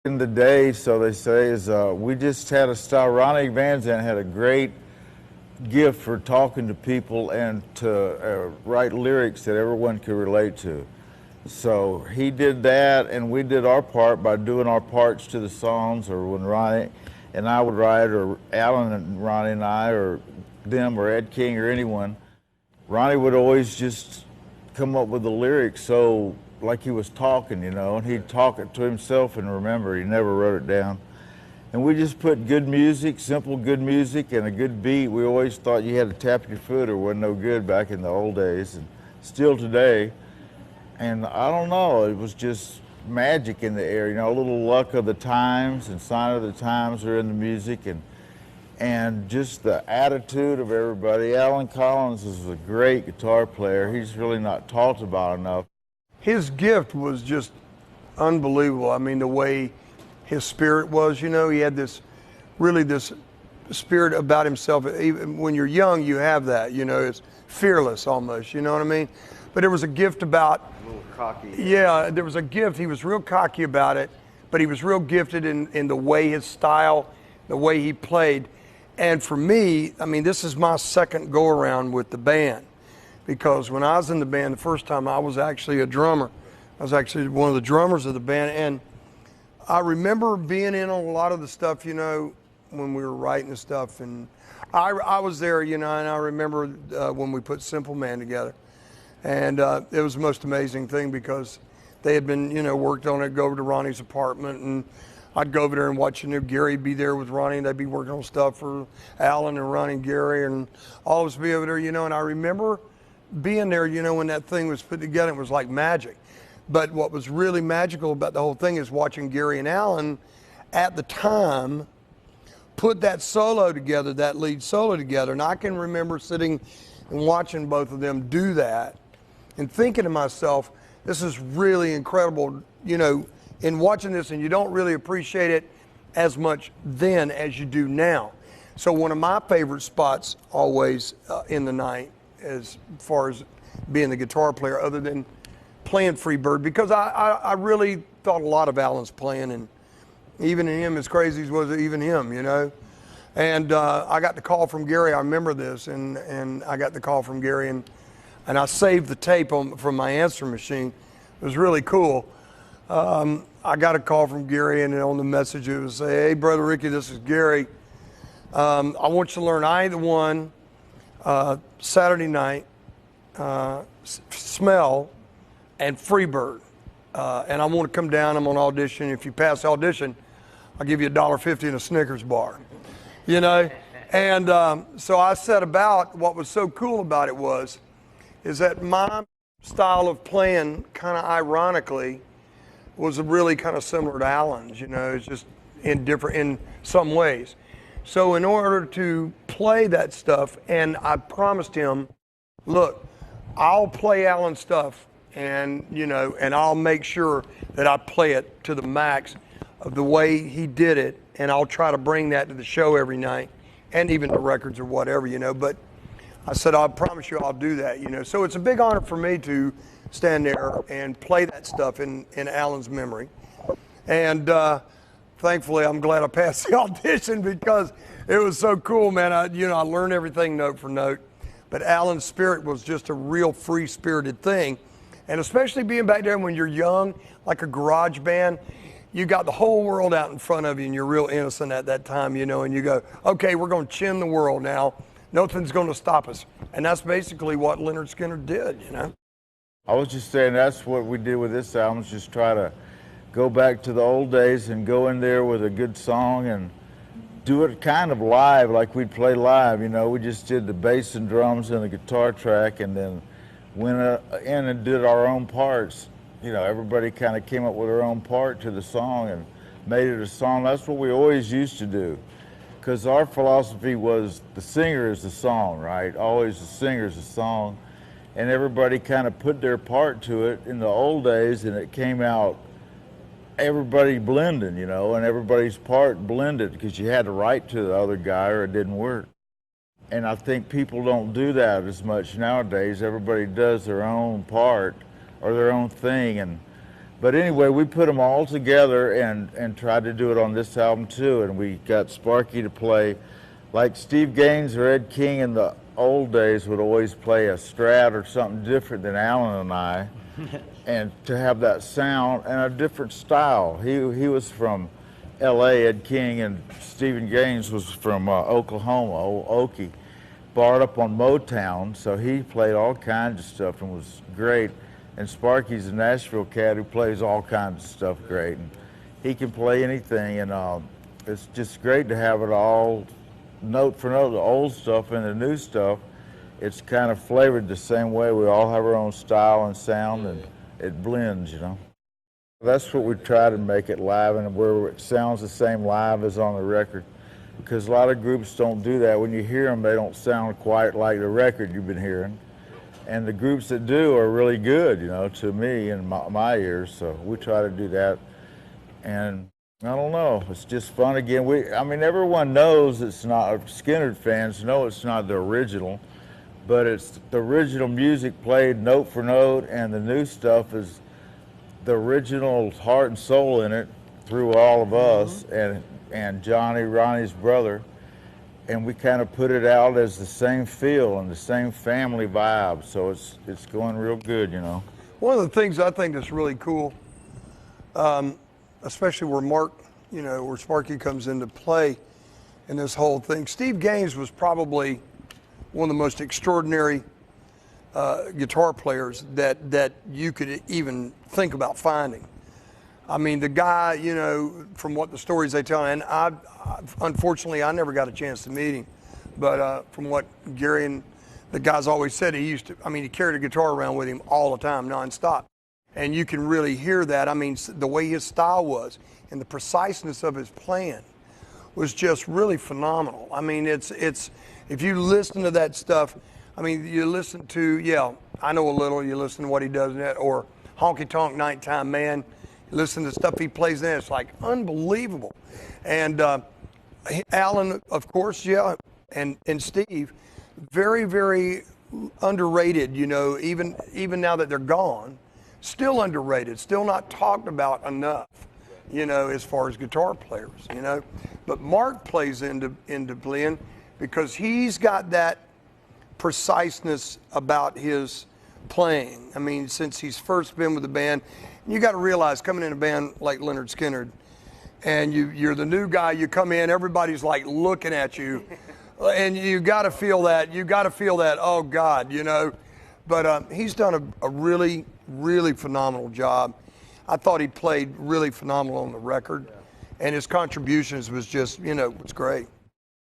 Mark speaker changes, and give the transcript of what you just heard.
Speaker 1: In the day, so they say, is we just had a style. Ronnie Van Zant had a great gift for talking to people and to write lyrics that everyone could relate to. So he did that, and we did our part by doing our parts to the songs, or when Ronnie and I would write, or Alan and Ronnie and I, or them, or Ed King, or anyone, Ronnie would always just come up with the lyrics so like he was talking, and he'd talk it to himself and remember. He never wrote it down. And we just put good music, simple good music, and a good beat. We always thought you had to tap your foot or wasn't no good back in the old days, and still today. And I don't know, it was just magic in the air, a little luck of the times and sign of the times are in the music, and just the attitude of everybody. Alan Collins is a great guitar player. He's really not talked about enough.
Speaker 2: His gift was just unbelievable. I mean, the way his spirit was, he had this spirit about himself. Even when you're young, you have that, it's fearless almost, you know what I mean? But there was a gift about,
Speaker 1: A little cocky.
Speaker 2: yeah, there was a gift. He was real cocky about it, but he was real gifted in the way his style, the way he played. And for me, I mean, this is my second go around with the band, because when I was in the band the first time, I was actually a drummer. I was actually one of the drummers of the band, and I remember being in on a lot of the stuff, when we were writing the stuff, and I was there, and I remember when we put Simple Man together, and it was the most amazing thing, because they had been, worked on it, go over to Ronnie's apartment, and I'd go over there and watch, Gary be there with Ronnie, and they'd be working on stuff for Alan and Ronnie and Gary, and all of us be over there, and I remember being there, when that thing was put together. It was like magic. But what was really magical about the whole thing is watching Gary and Alan at the time put that solo together, that lead solo together. And I can remember sitting and watching both of them do that and thinking to myself, this is really incredible, in watching this, and you don't really appreciate it as much then as you do now. So one of my favorite spots always in the night, as far as being the guitar player, other than playing Freebird, because I really thought a lot of Alan's playing, and even in him, as crazy as was even him, And I got the call from Gary. I remember this, and I got the call from Gary, and I saved the tape from my answering machine. It was really cool. I got a call from Gary, and on the message it would say, "Hey, Brother Ricky, this is Gary. I want you to learn I Ain't the One, Saturday night, Smell, and Freebird. And I want to come down. I'm on audition. If you pass the audition, I'll give you $1.50 and a Snickers bar." And so I set about. What was so cool about it is that my style of playing, kind of ironically, was really kind of similar to Alan's. It's just in some ways. So in order to play that stuff, and I promised him, look, I'll play Alan's stuff, and and I'll make sure that I play it to the max of the way he did it, and I'll try to bring that to the show every night, and even the records or whatever, But I said, I promise you I'll do that, So it's a big honor for me to stand there and play that stuff in Alan's memory. And thankfully, I'm glad I passed the audition, because it was so cool, man. I learned everything note for note. But Alan's spirit was just a real free-spirited thing. And especially being back there when you're young, like a garage band, you got the whole world out in front of you, and you're real innocent at that time, and you go, okay, we're going to chin the world now. Nothing's going to stop us. And that's basically what Lynyrd Skynyrd did,
Speaker 1: I was just saying that's what we did with this album, is just try to go back to the old days and go in there with a good song and do it kind of live, like we'd play live. We just did the bass and drums and the guitar track, and then went in and did our own parts. Everybody kind of came up with their own part to the song and made it a song. That's what we always used to do, because our philosophy was the singer is the song, right? Always the singer is the song. And everybody kind of put their part to it in the old days, and it came out everybody blending, and everybody's part blended, because you had to write to the other guy or it didn't work. And I think people don't do that as much nowadays. Everybody does their own part or their own thing, and But anyway, we put them all together and tried to do it on this album too. And we got Sparky to play, like Steve Gaines or Ed King in the old days would always play a Strat or something different than Alan and I, and to have that sound and a different style. He was from L.A., Ed King, and Stephen Gaines was from Oklahoma, old Okie, barred up on Motown, so he played all kinds of stuff and was great. And Sparky's a Nashville cat who plays all kinds of stuff great, and he can play anything, and it's just great to have it all note for note, the old stuff and the new stuff. It's kind of flavored the same way. We all have our own style and sound, and it blends, you know. That's what we try to make it live, and where it sounds the same live as on the record, because a lot of groups don't do that. When you hear them, they don't sound quite like the record you've been hearing. And the groups that do are really good, you know, to me and my ears. So we try to do that. And I don't know, it's just fun again. I mean, everyone knows it's not, Skynyrd fans know it's not the original, but it's the original music played note for note, and the new stuff is the original heart and soul in it through all of us and Johnny, Ronnie's brother. And we kind of put it out as the same feel and the same family vibe, so it's going real good, you know.
Speaker 2: One of the things I think that's really cool, especially where Mark, you know, where Sparky comes into play in this whole thing. Steve Gaines was probably one of the most extraordinary guitar players that you could even think about finding. I mean, the guy, you know, from what the stories they tell, and unfortunately, I never got a chance to meet him, but from what Gary and the guys always said, he carried a guitar around with him all the time, nonstop. And you can really hear that. I mean, the way his style was and the preciseness of his playing was just really phenomenal. I mean, it's if you listen to that stuff, I mean, you listen to, yeah, I Know a Little, you listen to what he does in that, or Honky Tonk Nighttime Man, you listen to the stuff he plays in, it's like unbelievable. And Alan, of course, yeah, and Steve, very, very underrated, you know, even now that they're gone, still underrated, still not talked about enough, you know, as far as guitar players, you know. But Mark plays into playing because he's got that preciseness about his playing. I mean, since he's first been with the band, you got to realize coming in a band like Lynyrd Skynyrd, and you're the new guy, you come in, everybody's like looking at you, and you got to feel that, oh God, you know. But he's done a really, really phenomenal job. I thought he played really phenomenal on the record, and his contributions was just, you know, was great.